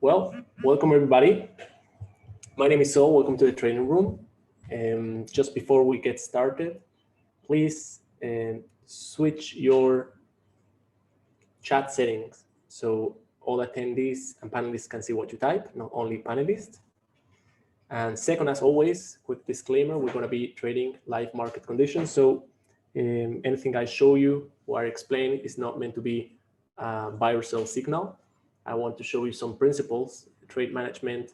Well, welcome everybody. My name is Saul. Welcome to the training room. Just before we get started, please switch your chat settings so all attendees and panelists can see what you type, not only panelists. And second, as always, quick disclaimer, we're going to be trading live market conditions. So anything I show you or I explain is not meant to be a buy or sell signal. I want to show you some principles, trade management,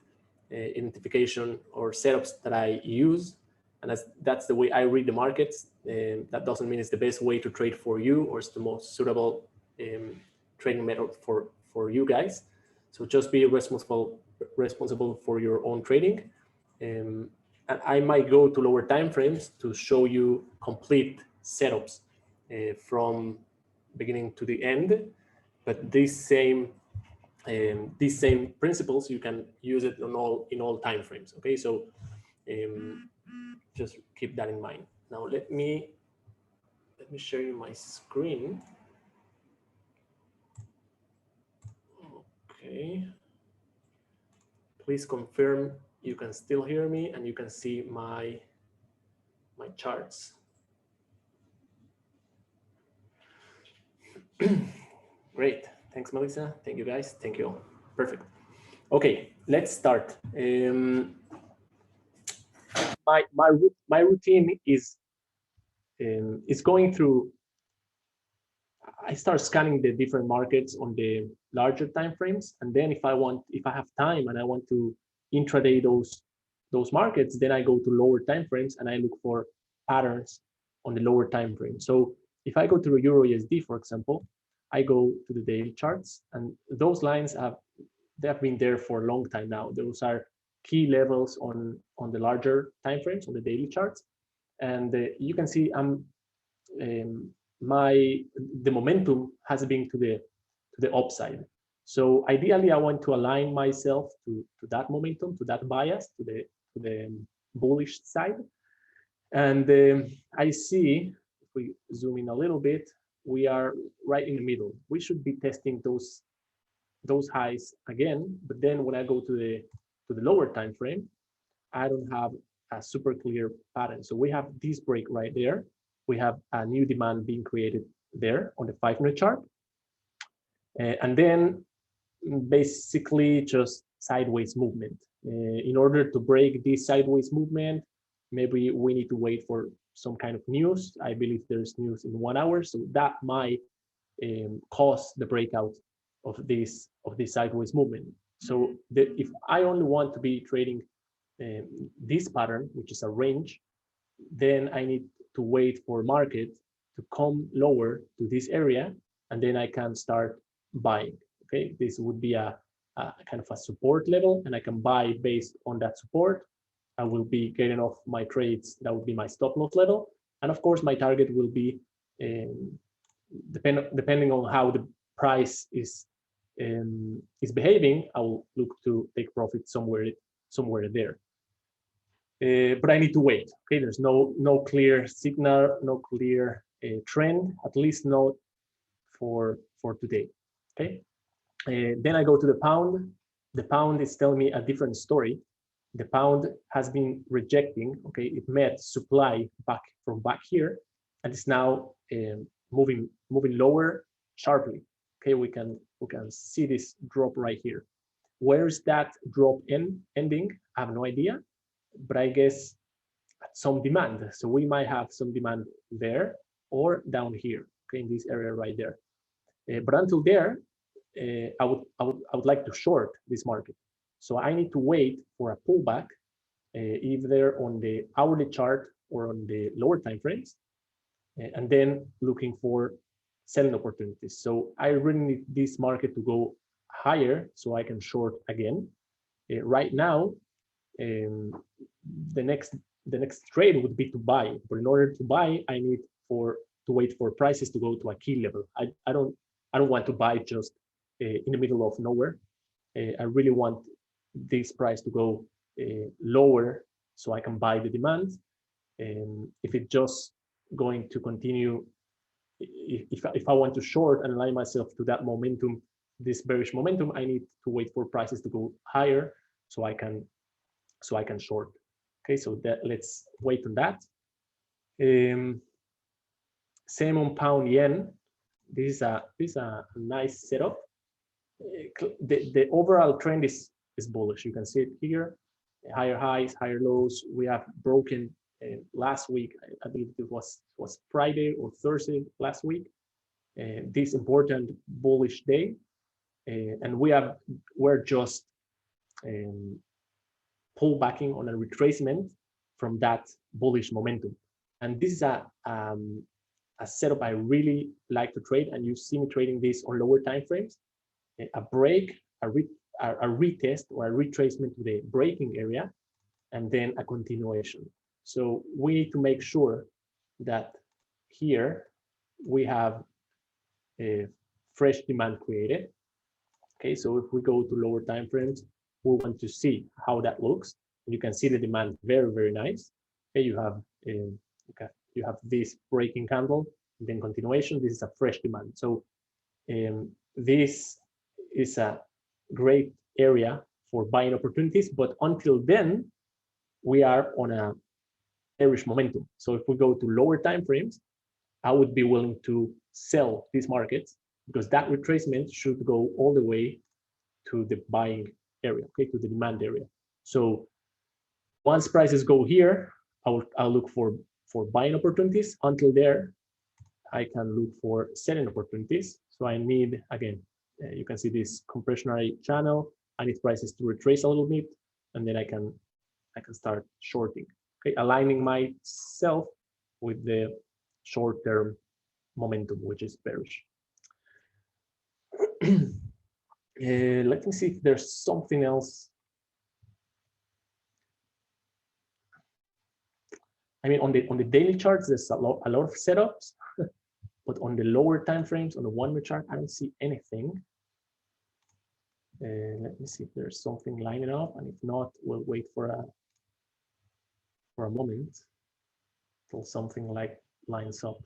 identification or setups that I use. And that's the way I read the markets. That doesn't mean it's the best way to trade for you or it's the most suitable trading method for you guys. So just be responsible for your own trading. And I might go to lower time frames to show you complete setups from beginning to the end. But these same principles, you can use it in all time frames. Okay, so just keep that in mind. Now let me show you my screen. Okay, please confirm you can still hear me and you can see my charts. Great. Thanks, Melissa. Thank you, guys. Thank you all. Perfect. Okay, let's start. My routine is going through. I start scanning the different markets on the larger time frames, and then if I have time and I want to intraday those markets, then I go to lower time frames and I look for patterns on the lower time frame. So if I go to the Euro USD, for example, I go to the daily charts, and those lines have been there for a long time now. Those are key levels on the larger time frames on the daily charts, and you can see the momentum has been to the upside. So ideally, I want to align myself to that momentum, to that bias, to the bullish side. And I see, if we zoom in a little bit, we are right in the middle. We should be testing those highs again, but then when I go to the lower time frame, I don't have a super clear pattern. So we have this break right there. We have a new demand being created there on the 5-minute chart, and then basically just sideways movement. In order to break this sideways movement, maybe we need to wait for some kind of news. I believe there's news in 1 hour, so that might cause the breakout of this sideways movement. So if I only want to be trading this pattern, which is a range, then I need to wait for market to come lower to this area, and then I can start buying. Okay, this would be a kind of a support level, and I can buy based on that support. I will be getting off my trades. That would be my stop loss level, and of course my target will be depending on how the price is behaving. I will look to take profit somewhere there. But I need to wait. Okay, there's no clear signal, no clear trend, at least not for today. Okay, then I go to the pound. The pound is telling me a different story. The pound has been rejecting. Okay, it met supply back here, and it's now moving lower sharply. Okay, we can see this drop right here. Where is that drop ending? I have no idea, but I guess at some demand. So we might have some demand there or down here, okay, in this area right there. But until there, I would like to short this market. So I need to wait for a pullback, either on the hourly chart or on the lower time frames, and then looking for selling opportunities. So I really need this market to go higher so I can short again. Right now, the next trade would be to buy, but in order to buy, I need to wait for prices to go to a key level. I don't want to buy just in the middle of nowhere. I really want this price to go lower so I can buy the demand. If it's just going to continue, if I want to short and align myself to that momentum this bearish momentum, I need to wait for prices to go higher so I can short. Okay, so let's wait on that. Same on pound yen. This is a nice setup. The overall trend is bullish. You can see it here. Higher highs, higher lows. We have broken last week. I believe it was Friday or Thursday last week. This important bullish day, and we're just pullbacking on a retracement from that bullish momentum. And this is a setup I really like to trade, and you see me trading this on lower time frames. A break, a retest or a retracement to the breaking area, and then a continuation. So we need to make sure that here we have a fresh demand created. Okay, so if we go to lower time frames, we want to see how that looks. You can see the demand very, very nice. Okay, you have this breaking candle, and then continuation. This is a fresh demand. So this is a great area for buying opportunities, but until then, we are on a bearish momentum. So if we go to lower time frames, I would be willing to sell these markets because that retracement should go all the way to the buying area, okay, to the demand area. So once prices go here, I'll look for buying opportunities. Until there, I can look for selling opportunities. So I need, again, you can see this compressionary channel. I need prices to retrace a little bit, and then I can start shorting. Okay, aligning myself with the short-term momentum, which is bearish. Let me see if there's something else. I mean, on the daily charts, there's a lot of setups, but on the lower time frames, on the 1 minute chart, I don't see anything. Let me see if there's something lining up, and if not, we'll wait for a moment till something like lines up.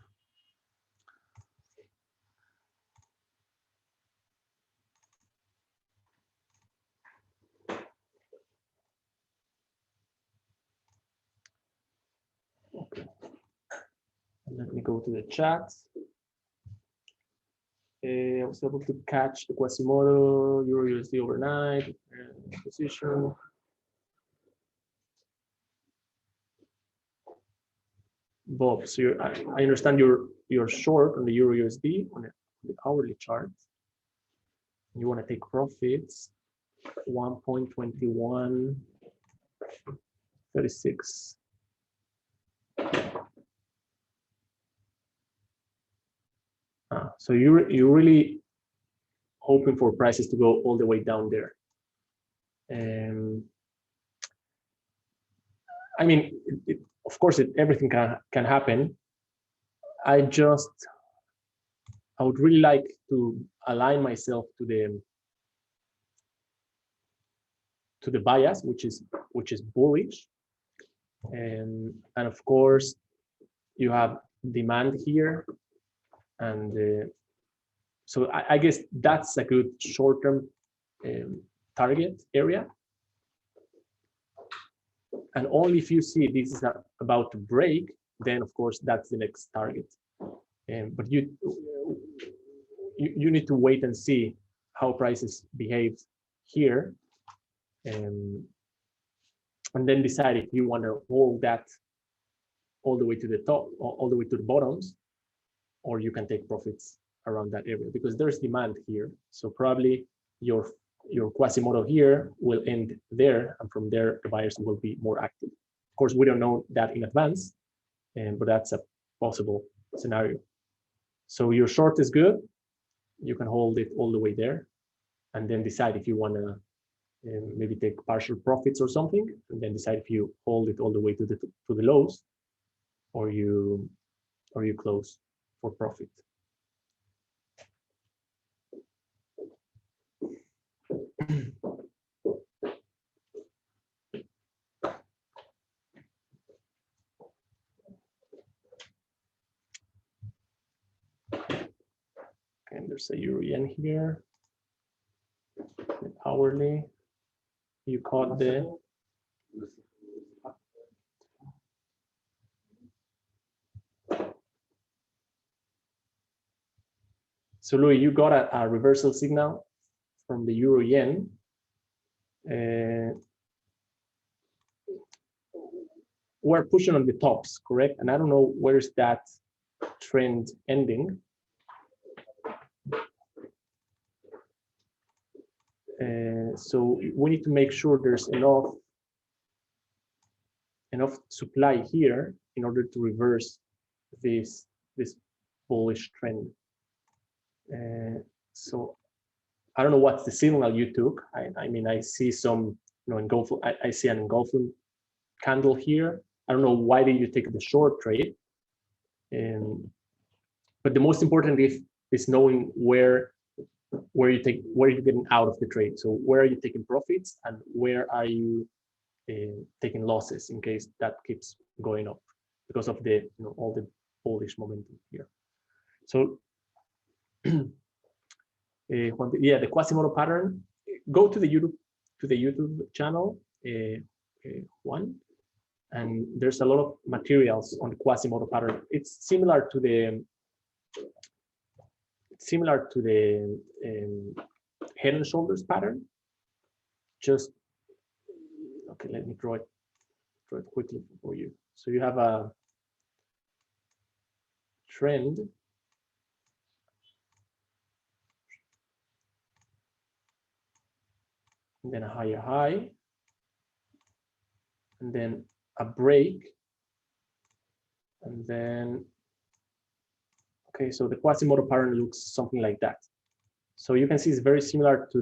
Okay, and let me go to the chat. I was able to catch the Quasimodo Euro USD overnight position. Bob, so I understand you're short on the Euro USD on the hourly chart. You want to take profits 1.2136. So you're really hoping for prices to go all the way down there. I mean, of course, everything can happen. I would really like to align myself to the bias, which is bullish, and of course, you have demand here, and so I guess that's a good short-term target area. And only if you see this is about to break, then of course that's the next target. But you need to wait and see how prices behave here, and then decide if you want to hold that all the way to the top, or all the way to the bottoms, or you can take profits around that area because there's demand here. So probably your Quasimodo here will end there, and from there the buyers will be more active. Of course, we don't know that in advance, but that's a possible scenario. So your short is good. You can hold it all the way there, and then decide if you want to maybe take partial profits or something, and then decide if you hold it all the way to the lows, or you close for profit. And there's a Euro yen here. hourly. You caught the so Louis, you got a reversal signal from the euro yen. We're pushing on the tops, correct? And I don't know where's that trend ending. So we need to make sure there's enough supply here in order to reverse this bullish trend. So I don't know what's the signal you took. I mean, I see some, engulfing. I see an engulfing candle here. I don't know why did you take the short trade. But the most important is knowing where you're getting out of the trade. So where are you taking profits and where are you taking losses in case that keeps going up because of the all the bullish momentum here. So the Quasimodo pattern. Go to the YouTube channel one, and there's a lot of materials on the Quasimodo pattern. It's similar to the head and shoulders pattern. Just okay, let me draw it quickly for you. So you have a trend, and then a higher high, and then a break, and then okay, so the Quasimodo pattern looks something like that. So you can see it's very similar to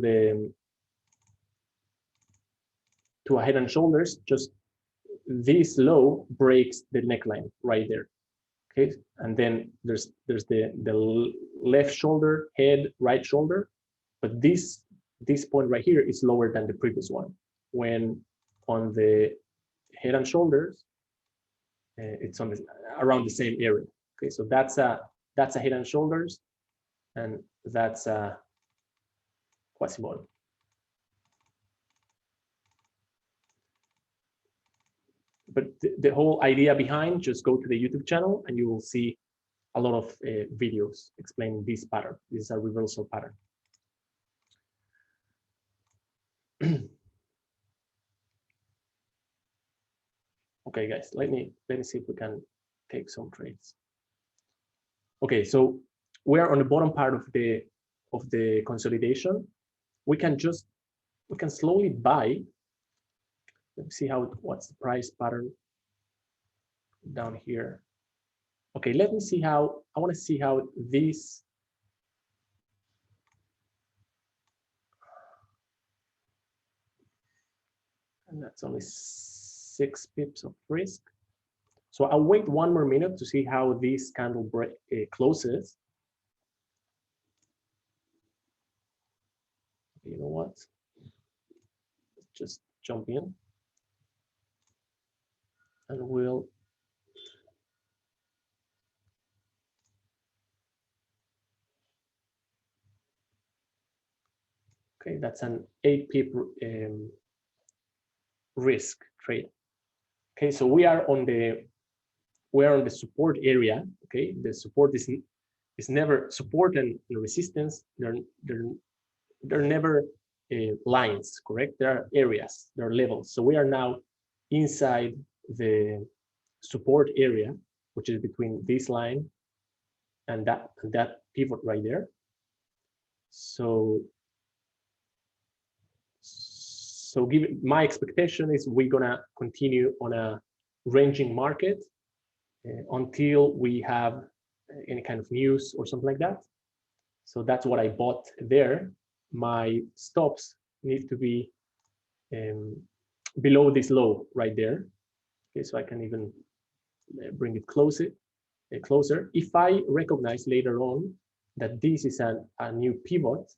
a head and shoulders. Just this low breaks the neckline right there. Okay, and then there's the left shoulder, head, right shoulder, but this point right here is lower than the previous one. When on the head and shoulders, it's on around the same area. Okay, so that's a head and shoulders, and that's a Quasimodo. But the whole idea behind, just go to the YouTube channel and you will see a lot of videos explaining this pattern. This is a reversal pattern. Okay, guys, let me see if we can take some trades. Okay, so we're on the bottom part of the consolidation. We can slowly buy. Let me see what's the price pattern down here. Okay, let me see how, I want to see how this, and that's only 6 pips of risk. So I'll wait 1 more minute to see how this candle closes. You know what? Let's just jump in. And we'll okay, that's an 8 pip risk trade. Okay, so we are on the support area. Okay, the support is never support and resistance. They're never lines, correct? There are areas, there are levels. So we are now inside the support area, which is between this line and that pivot right there. So given my expectation is we're gonna continue on a ranging market until we have any kind of news or something like that. So that's what I bought there. My stops need to be below this low right there. Okay, so I can even bring it closer. If I recognize later on that this is a new pivot,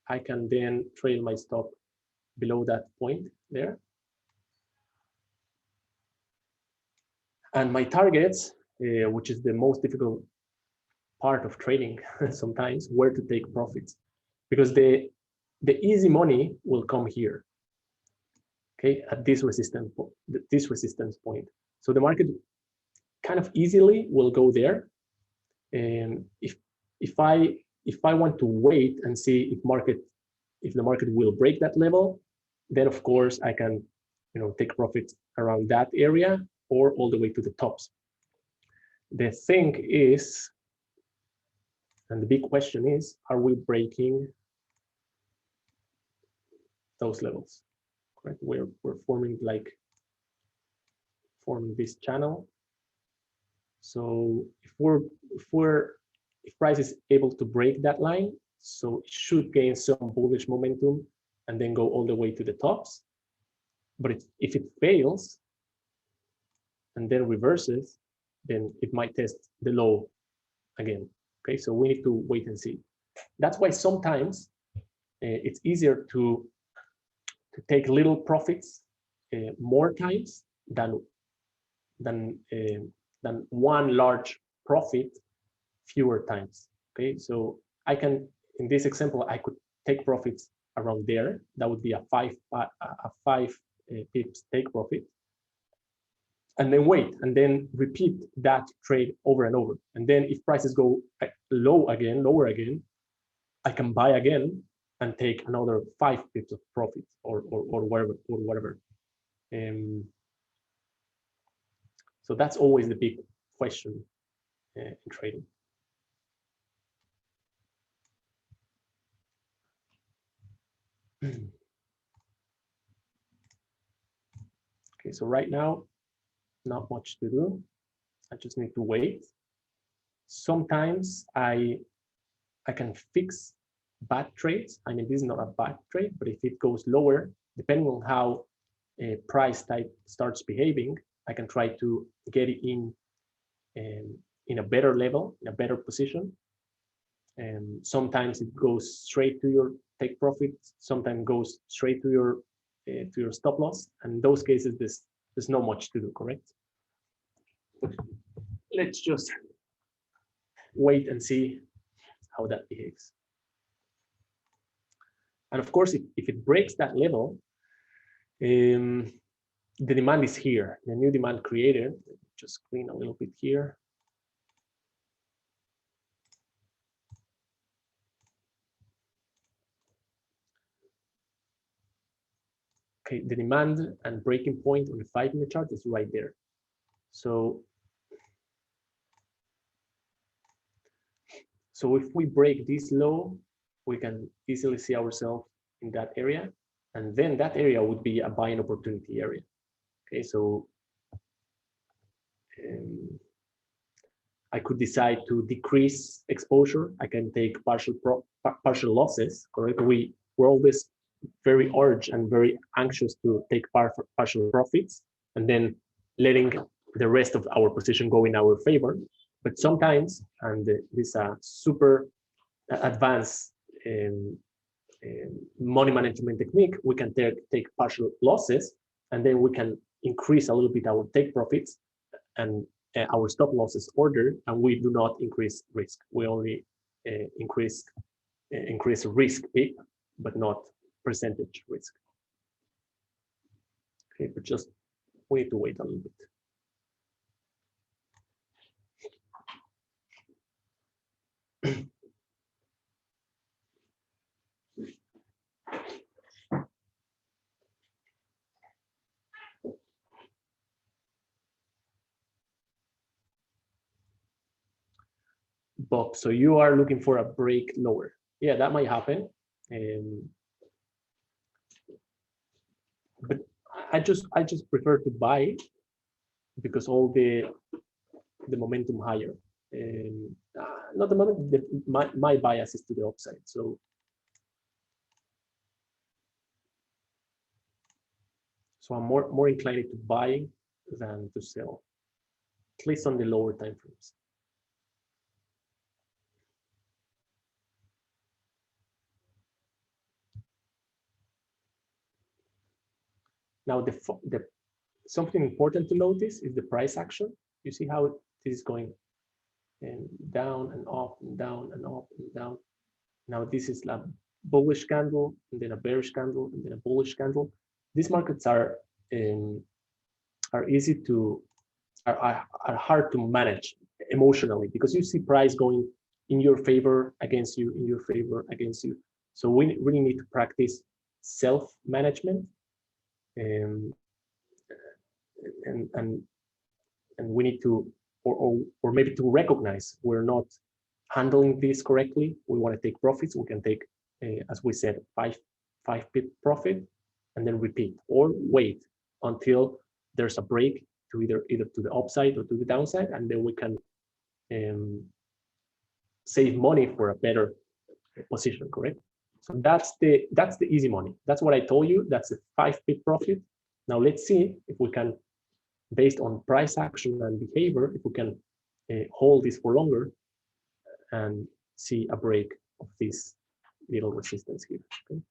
I can then trail my stop below that point there. And my targets, which is the most difficult part of trading sometimes, where to take profits, because the the easy money will come here, okay, at this resistance point. So the market kind of easily will go there. And if I want to wait and see if the market will break that level, then of course I can, take profit around that area or all the way to the tops. The thing is, and the big question is, are we breaking those levels? Correct? We're forming this channel. So if price is able to break that line, so it should gain some bullish momentum and then go all the way to the tops. But if it fails and then reverses, then it might test the low again. Okay, so we need to wait and see. That's why sometimes it's easier to take little profits more times than one large profit fewer times. Okay, so I can, in this example, I could take profits around there. That would be a five pips take profit, and then wait, and then repeat that trade over and over. And then if prices go lower again, I can buy again and take another 5 pips of profit or whatever. So that's always the big question in trading. Okay, so right now, not much to do. I just need to wait. Sometimes I can fix bad trades. I mean, this is not a bad trade, but if it goes lower, depending on how a price type starts behaving, I can try to get it in a better level, in a better position. And sometimes it goes straight to your take profit. Sometimes goes straight to your stop loss. And in those cases, there's not much to do. Correct? Let's just wait and see how that behaves. And of course, if it breaks that level, the demand is here. The new demand created. Just clean a little bit here. Okay, the demand and breaking point on the 5-minute chart is right there. So if we break this low, we can easily see ourselves in that area, and then that area would be a buying opportunity area. Okay, so I could decide to decrease exposure. I can take partial losses. Correct? We're always very urged and very anxious to take partial profits and then letting the rest of our position go in our favor. But sometimes, and this is a super advanced money management technique, we can take partial losses, and then we can increase a little bit our take profits and our stop losses order, and we do not increase risk. We only increase risk pip, but not percentage risk. Okay, but just we need to wait a little bit. Bob, so you are looking for a break lower. Yeah, that might happen. But I just prefer to buy because all the momentum higher. Not the moment, my bias is to the upside. So I'm more inclined to buy than to sell, at least on the lower time frames. Now, something important to notice is the price action. You see how this is going and down and up and down and up and down. Now this is bullish candle, and then a bearish candle, and then a bullish candle. These markets are easy to are hard to manage emotionally, because you see price going in your favor, against you, in your favor, against you. So we really need to practice self-management, and we need to, or maybe to recognize we're not handling this correctly. We want to take profits. We can take, as we said, five pip profit, and then repeat, or wait until there's a break to either to the upside or to the downside, and then we can save money for a better position. Correct? So that's the easy money. That's what I told you. That's a 5 pip profit. Now let's see if we can, based on price action and behavior, if we can hold this for longer and see a break of this little resistance here. Okay.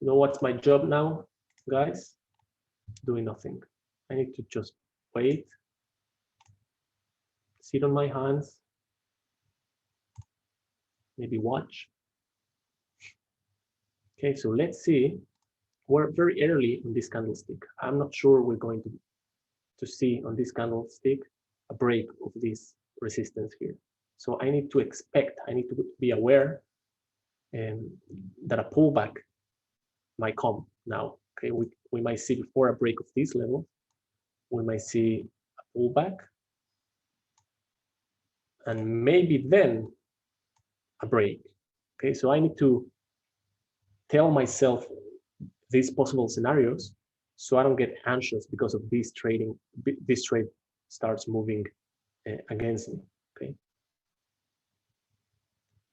You know what's my job now, guys? Doing nothing. I need to just wait, sit on my hands, maybe watch. Okay, so let's see. We're very early on this candlestick. I'm not sure we're going to see on this candlestick a break of this resistance here. So I need to expect, I need to be aware that a pullback might come now. Okay, we might see, before a break of this level, we might see a pullback, and maybe then a break. Okay, so I need to tell myself these possible scenarios so I don't get anxious because of this trade starts moving against me. Okay,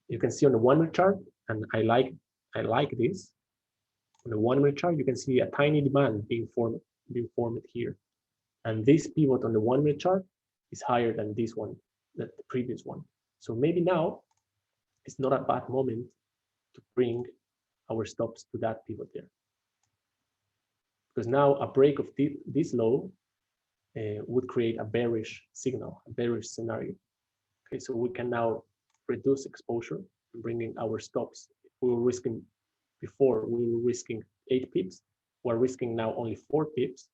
you can see on the 1 minute chart, and I like this. On the 1 minute chart, you can see a tiny demand being formed here, and this pivot on the 1 minute chart is higher than this one, than the previous one. So maybe now it's not a bad moment to bring our stops to that pivot there, because now a break of this low would create a bearish signal, a bearish scenario. Okay, so we can now reduce exposure, bringing our stops. We were risking before, we were risking 8 pips. We're risking now only 4 pips.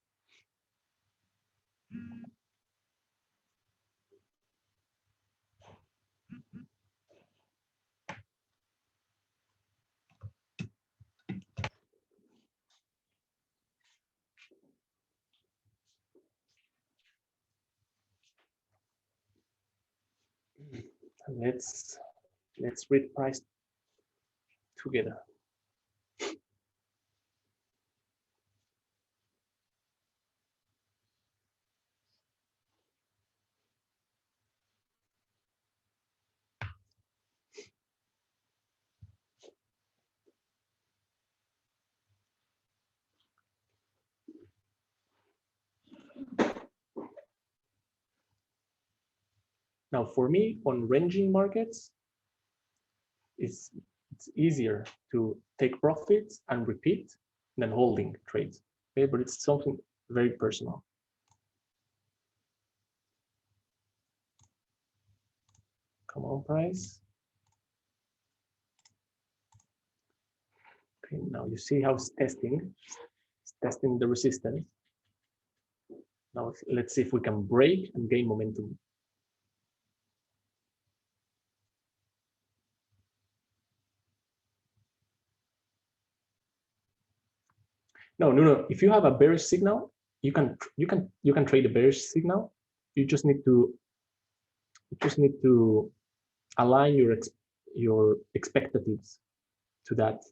Let's read price together. Now, for me, on ranging markets, it's easier to take profits and repeat than holding trades. Okay, but it's something very personal. Come on, price. Okay, now you see how it's testing the resistance. Now let's see if we can break and gain momentum. No. If you have a bearish signal, you can trade a bearish signal. You just need to align your expectations to that,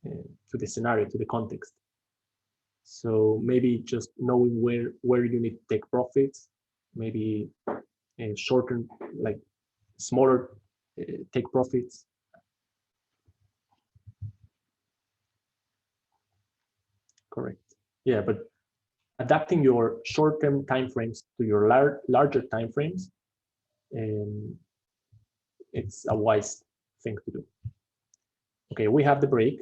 to the scenario, to the context. So maybe just knowing where you need to take profits, maybe shorter, like smaller take profits. Correct. Yeah, but adapting your short-term timeframes to your larger timeframes, it's a wise thing to do. Okay, we have the break.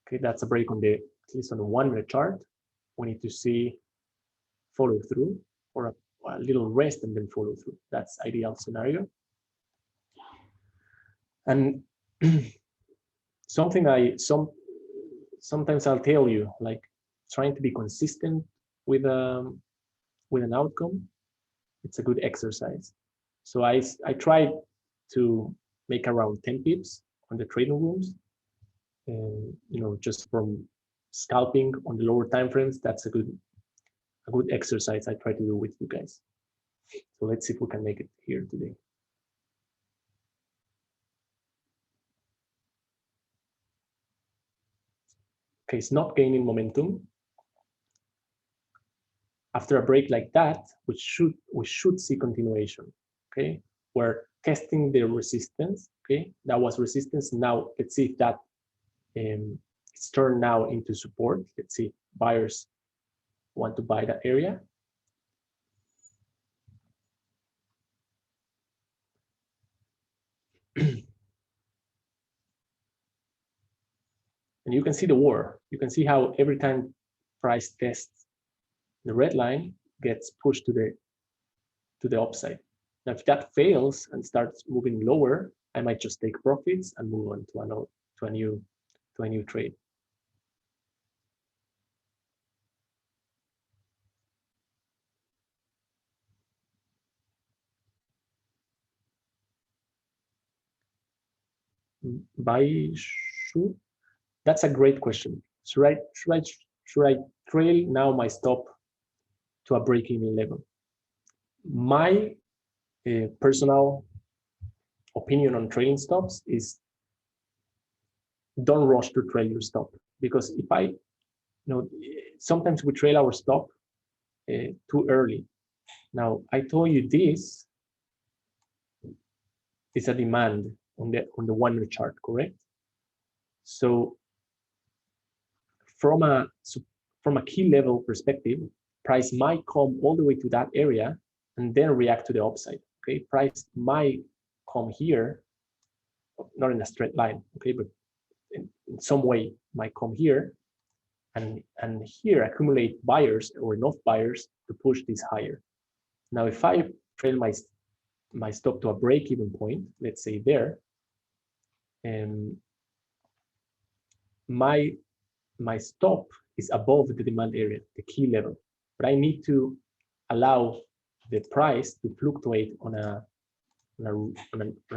Okay, that's a break on the, at least on the 1 minute chart. We need to see follow through, or a little rest and then follow through. That's ideal scenario. And sometimes I'll tell you, like, trying to be consistent with an outcome, it's a good exercise. So I try to make around 10 pips on the trading rooms, and just from scalping on the lower time frames. That's a good exercise I try to do with you guys. So let's see if we can make it here today. Okay, it's not gaining momentum. After a break like that, we should see continuation. Okay, we're testing the resistance. Okay, that was resistance. Now let's see if that it's turned now into support. Let's see if buyers want to buy that area. And you can see the war. You can see how every time price tests the red line, gets pushed to the upside. Now, if that fails and starts moving lower, I might just take profits and move on to a new trade. Buy should? That's a great question. Should I trail now my stop to a break-even level? My personal opinion on trading stops is don't rush to trail your stop, because if sometimes we trail our stop too early. Now, I told you this is a demand on the 1 minute chart, correct? So from a key level perspective, price might come all the way to that area and then react to the upside. Okay, price might come here, not in a straight line, okay, but in some way might come here and here accumulate buyers or enough buyers to push this higher. Now, if I trail my stop to a break-even point, let's say there, and my stop is above the demand area, the key level, but I need to allow the price to fluctuate on a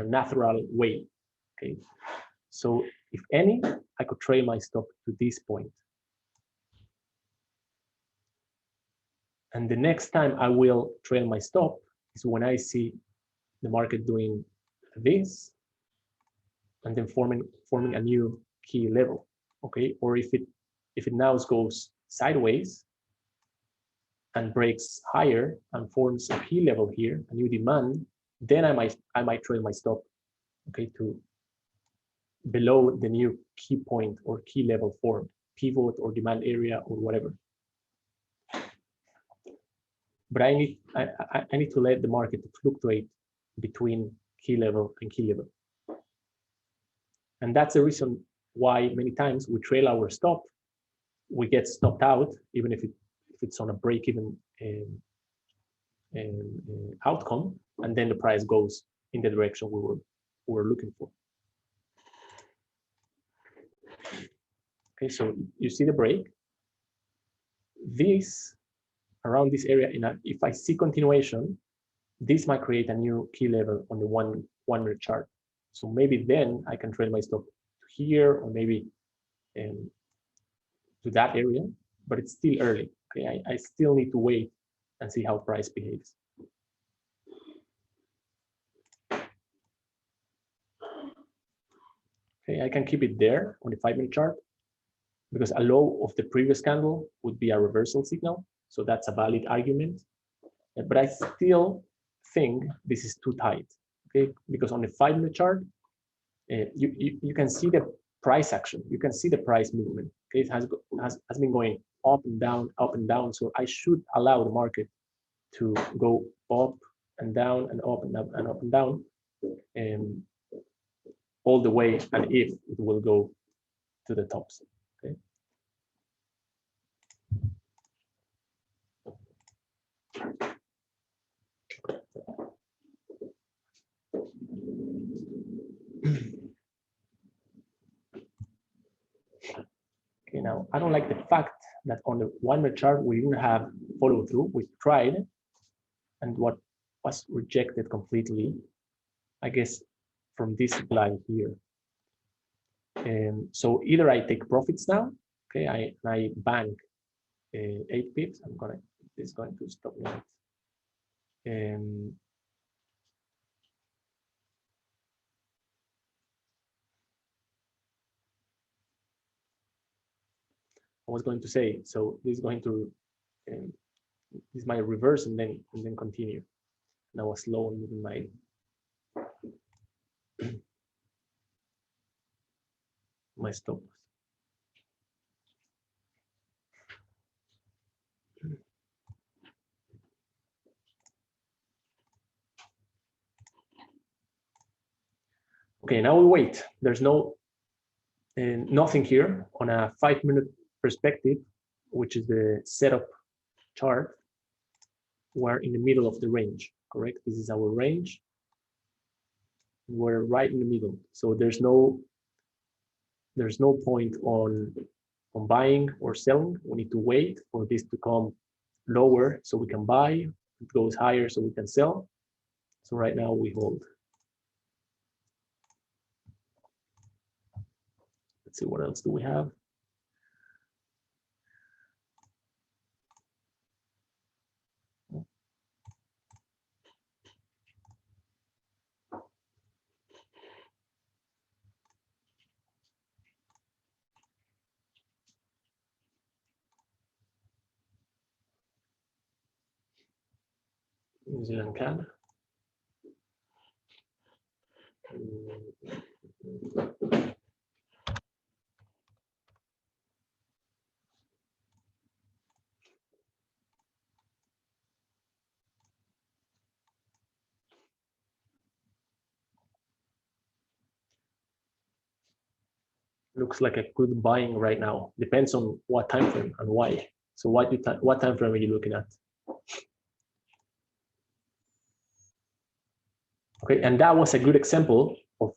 natural way. Okay, so if any, I could trail my stop to this point, and the next time I will trail my stop is when I see the market doing this and then forming a new key level. Okay, or if it now goes sideways and breaks higher and forms a key level here, a new demand, then I might trail my stop, okay, to below the new key point or key level formed, pivot or demand area or whatever. But I need to let the market fluctuate between key level and key level. And that's the reason why many times we trail our stop, we get stopped out, even if it's on a break-even outcome, and then the price goes in the direction we were looking for. Okay, so you see the break. This around this area, if I see continuation, this might create a new key level on the 1 minute chart. So maybe then I can trail my stop to here, or maybe to that area, but it's still early. Okay, I still need to wait and see how price behaves. Okay, I can keep it there on the 5 minute chart. because a low of the previous candle would be a reversal signal. So that's a valid argument. But I still think this is too tight, okay? Because on the 5-minute chart, you can see the price action. You can see the price movement. Okay, it has been going up and down, up and down. So I should allow the market to go up and down and up and up and up and down, all the way, and if it will go to the tops. Okay. Okay, now I don't like the fact that on the 1-minute chart we didn't have follow through. We tried, and what was rejected completely, I guess, from this supply here. So either I take profits now, okay, I bank 8 pips. It's going to stop me. I was going to say, so this is going to this might reverse and then continue. And I was slow on moving my stop. Okay, now we wait. There's nothing here on a 5-minute perspective, which is the setup chart. We're in the middle of the range, correct? This is our range. We're right in the middle. So there's no point on buying or selling. We need to wait for this to come lower so we can buy. It goes higher so we can sell. So right now we hold. Let's see, what else do we have? New Zealand CAD. Looks like a good buying right now. Depends on what time frame and why. So what time frame are you looking at? Okay, and that was a good example of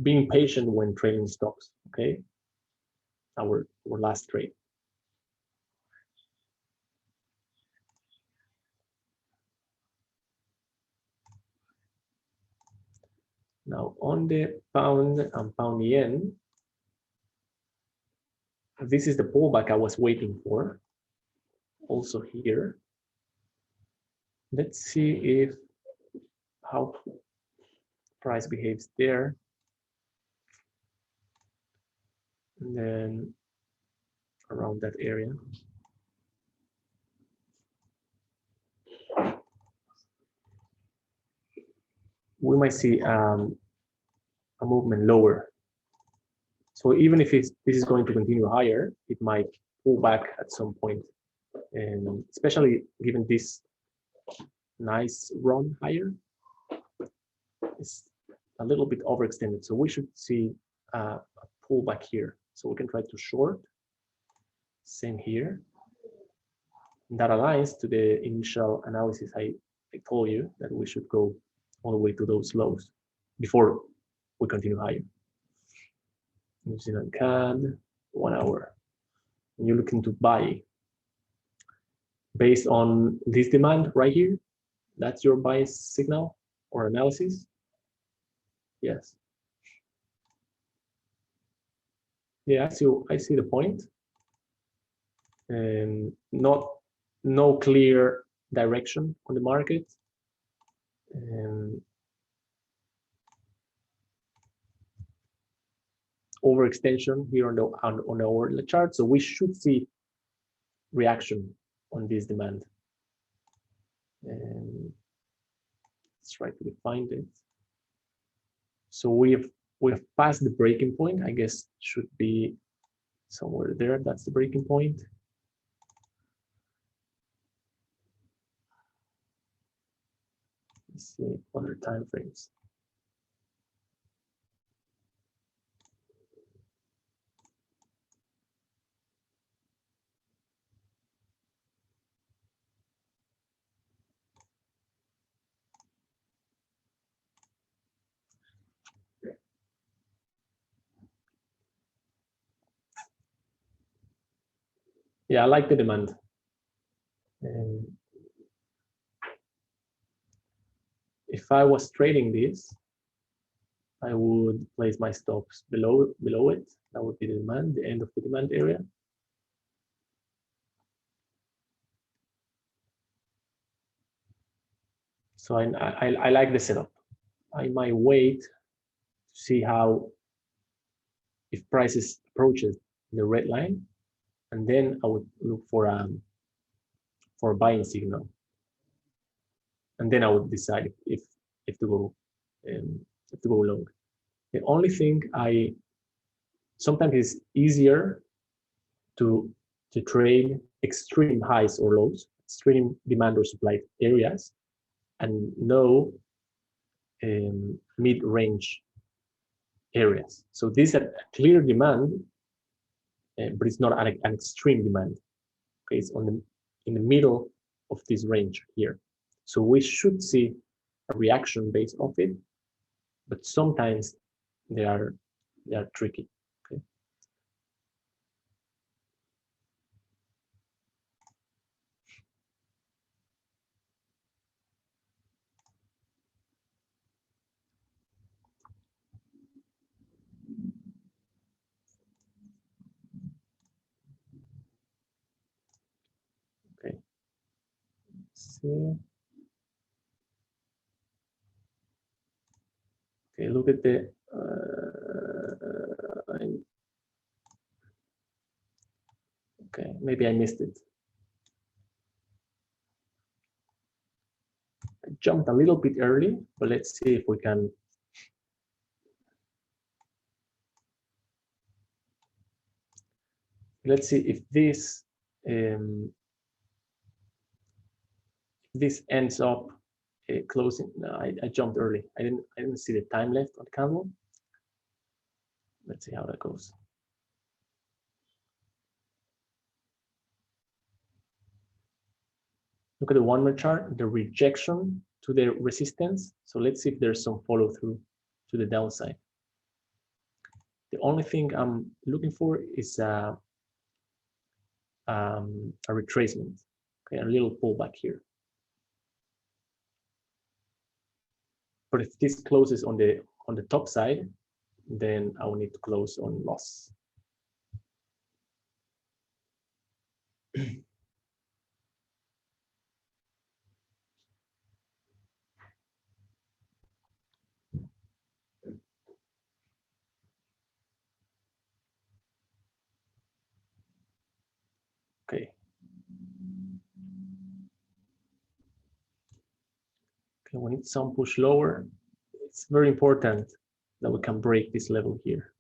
being patient when trading stocks. Okay, our last trade. Now on the pound and pound yen, this is the pullback I was waiting for. Also here, let's see how price behaves there. And then around that area. We might see a movement lower. So even if this is going to continue higher, it might pull back at some point, and especially given this nice run higher, it's a little bit overextended. So we should see a pullback here. So we can try to short. Same here. And that aligns to the initial analysis I told you that we should go all the way to those lows before we continue higher. New Zealand CAD, 1 hour. And you're looking to buy based on this demand right here. That's your buy signal or analysis. Yes. Yeah, so I see the point. And no clear direction on the market. overextension here on the hourly chart. So we should see reaction on this demand. And let's try to define it. So we've passed the breaking point. I guess should be somewhere there. That's the breaking point. Let's see other time frames. Yeah, I like the demand. And if I was trading this, I would place my stops below it. That would be the demand, the end of the demand area. So I like the setup. I might wait to see how, if prices approaches the red line, and then I would look for a buying signal, and then I would decide if to go long. The only thing sometimes it's easier to trade extreme highs or lows, extreme demand or supply areas, and no mid-range areas. So these are clear demand, but it's not an extreme demand. Okay, it's in the middle of this range here. So we should see a reaction based off it, but sometimes they are tricky. Okay. Okay. Let's see. Okay, look at the okay, maybe I missed it. I jumped a little bit early, but let's see if we can. Let's see if this ends up closing. No, I jumped early. I didn't see the time left on the candle. Let's see how that goes. Look at the 1 minute chart, the rejection to the resistance. So let's see if there's some follow through to the downside. The only thing I'm looking for is a retracement, okay, a little pullback here. But if this closes on the top side, then I will need to close on loss. Okay. Okay, we need some push lower. It's very important that we can break this level here.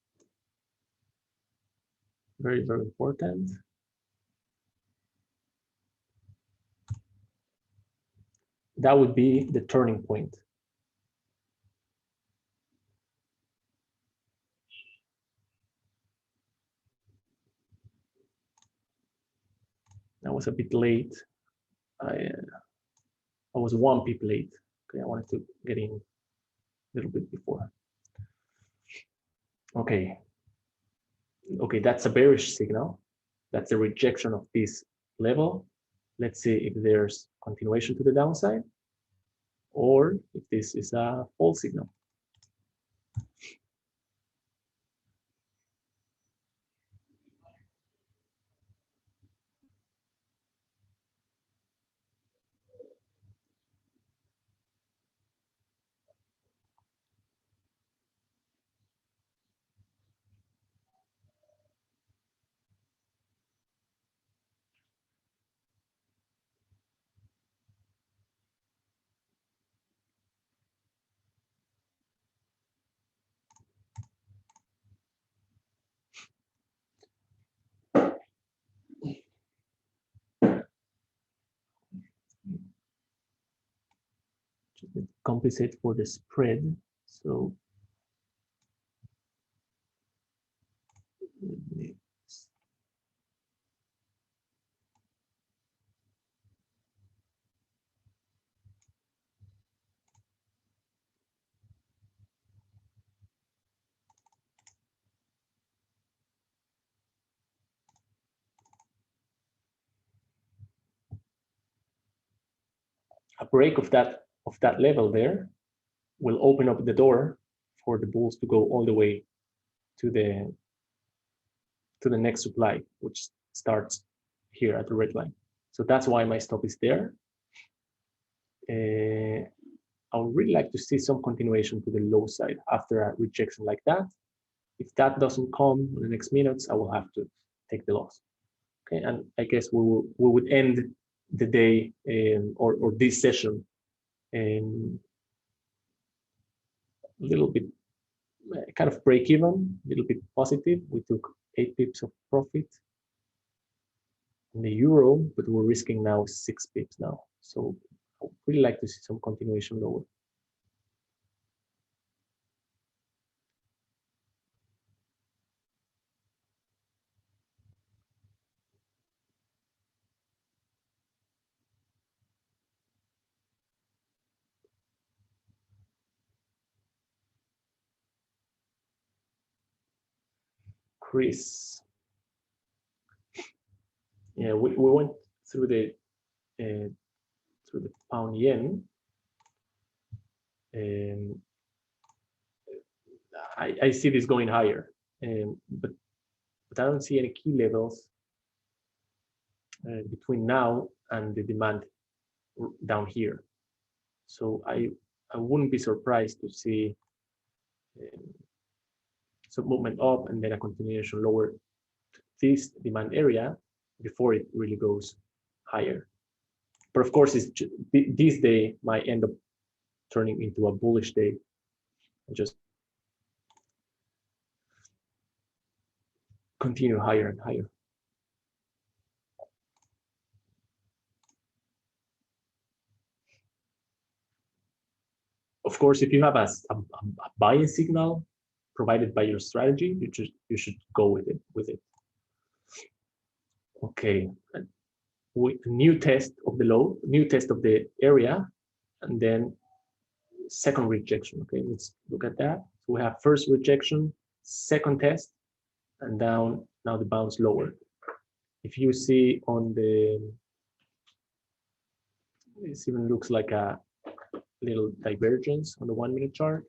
Very, very important. That would be the turning point. I was a bit late. I was 1 pip late. Okay, I wanted to get in a little bit before. Okay. Okay, that's a bearish signal. That's a rejection of this level. Let's see if there's continuation to the downside, or if this is a false signal. just compensate for the spread. So a break of that level there will open up the door for the bulls to go all the way to the next supply, which starts here at the red line. So that's why my stop is there. I would really like to see some continuation to the low side after a rejection like that. If that doesn't come in the next minutes, I will have to take the loss. Okay, and I guess we would end the day or this session a little bit kind of break even, a little bit positive. We took 8 pips of profit in the euro, but we're risking now 6 pips now. So I would really like to see some continuation lower. Chris, yeah, we went through the pound yen. I see this going higher, but I don't see any key levels between now and the demand down here. So I wouldn't be surprised to see some movement up and then a continuation lower to this demand area before it really goes higher. But of course, this day might end up turning into a bullish day and just continue higher and higher. Of course, if you have a buying signal provided by your strategy, you should go with it. Okay, new test of the low, new test of the area, and then second rejection. Okay, let's look at that. So we have first rejection, second test, and down now the bounce lower. If you see on the, it even looks like a little divergence on the 1 minute chart.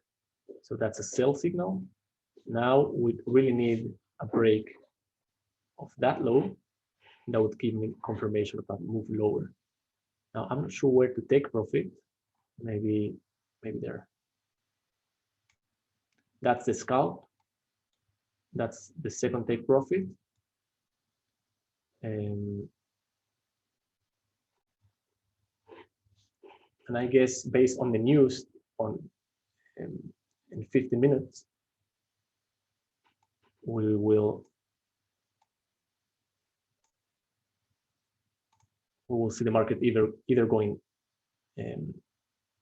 So that's a sell signal. Now we really need a break of that low. That would give me confirmation of a move lower. Now I'm not sure where to take profit. Maybe there. That's the scalp. That's the second take profit. And I guess based on the news on in 15 minutes, we will see the market either going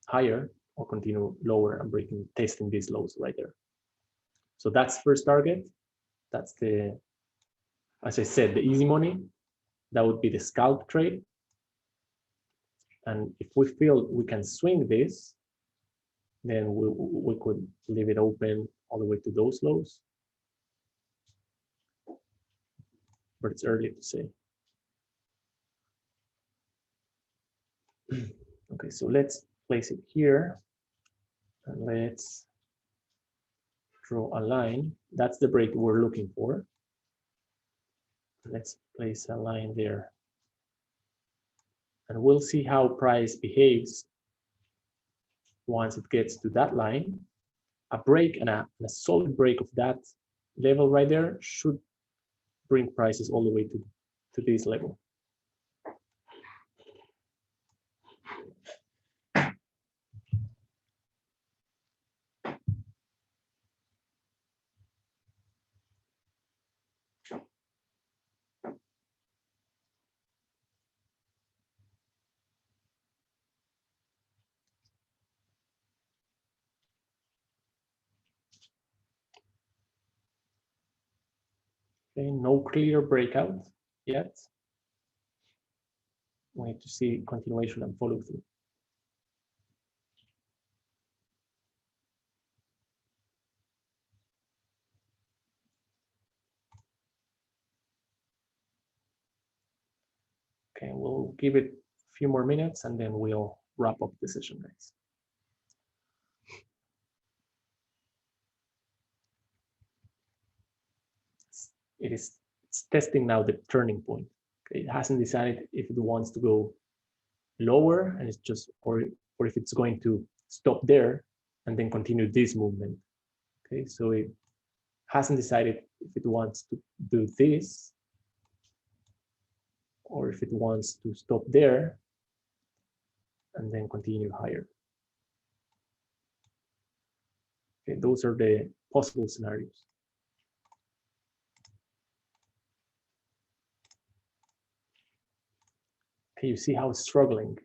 higher or continue lower and testing these lows right there. So that's first target. That's the, as I said, the easy money. That would be the scalp trade. And if we feel we can swing this, then we could leave it open all the way to those lows. But it's early to say. Okay, so let's place it here. And let's draw a line. That's the break we're looking for. Let's place a line there. And we'll see how price behaves once it gets to that line. A break and a solid break of that level right there should bring prices all the way to this level. Okay, no clear breakout yet. We need to see continuation and follow through. Okay, we'll give it a few more minutes and then we'll wrap up the session, guys. It's testing now the turning point. Okay, it hasn't decided if it wants to go lower and it's just, or if it's going to stop there and then continue this movement. Okay, so it hasn't decided if it wants to do this or if it wants to stop there and then continue higher. Okay, those are the possible scenarios. Okay, you see how it's struggling.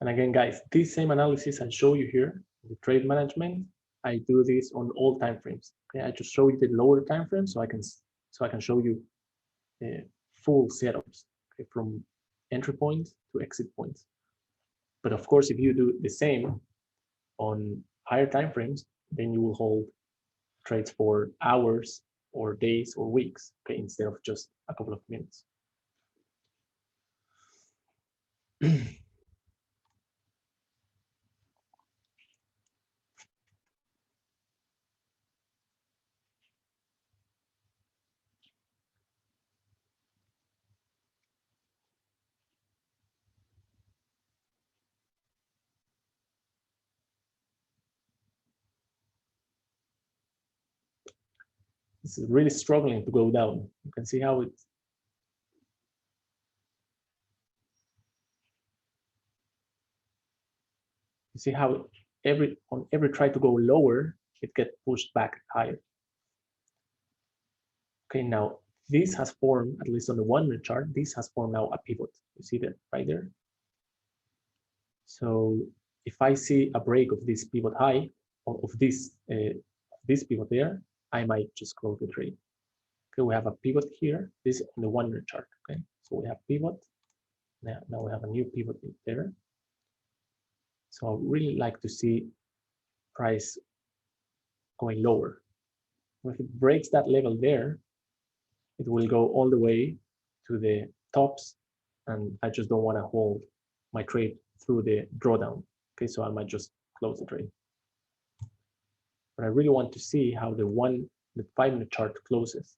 And again, guys, this same analysis I show you here, the trade management, I do this on all time frames. Okay, I just show you the lower time frame so I can show you full setups, okay, from entry point to exit points. But of course, if you do the same on higher time frames, then you will hold trades for hours or days or weeks, okay, instead of just a couple of minutes. This is really struggling to go down. You can see how it's you see how on every try to go lower, it gets pushed back higher. Okay, now this has formed, at least on the 1 minute chart, this has formed now a pivot. You see that right there? So if I see a break of this pivot high, of this pivot there, I might just close the trade. Okay, we have a pivot here. This is on the 1 minute chart. Okay, so we have pivot. Now we have a new pivot there. So I really like to see price going lower. If it breaks that level there, it will go all the way to the tops, and I just don't want to hold my trade through the drawdown. Okay, so I might just close the trade. But I really want to see how the 5 minute chart closes.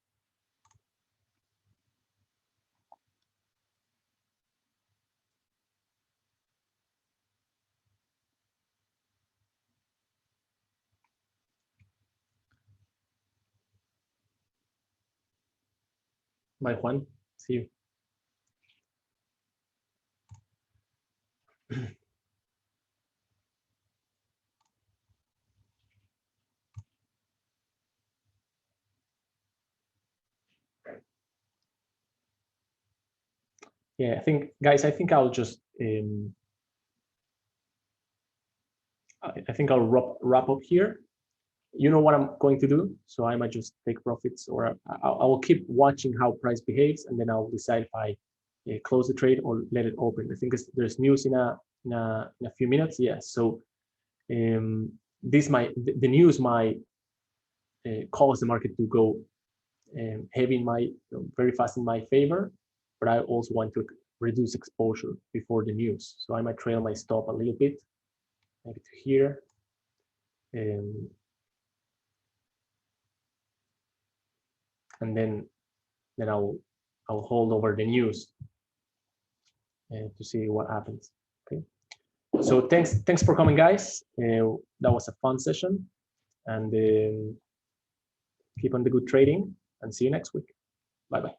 Bye, Juan. See you. Yeah, guys, I think I'll just I think I'll wrap up here. You know what I'm going to do, so I might just take profits, or I will keep watching how price behaves, and then I'll decide if I close the trade or let it open. I think there's news in a few minutes. Yes, so the news might cause the market to go heavy very fast in my favor, but I also want to reduce exposure before the news. So I might trail my stop a little bit, maybe to here. and then I'll hold over the news to see what happens. Okay. So thanks for coming, guys. That was a fun session, and keep on the good trading, and see you next week. Bye bye.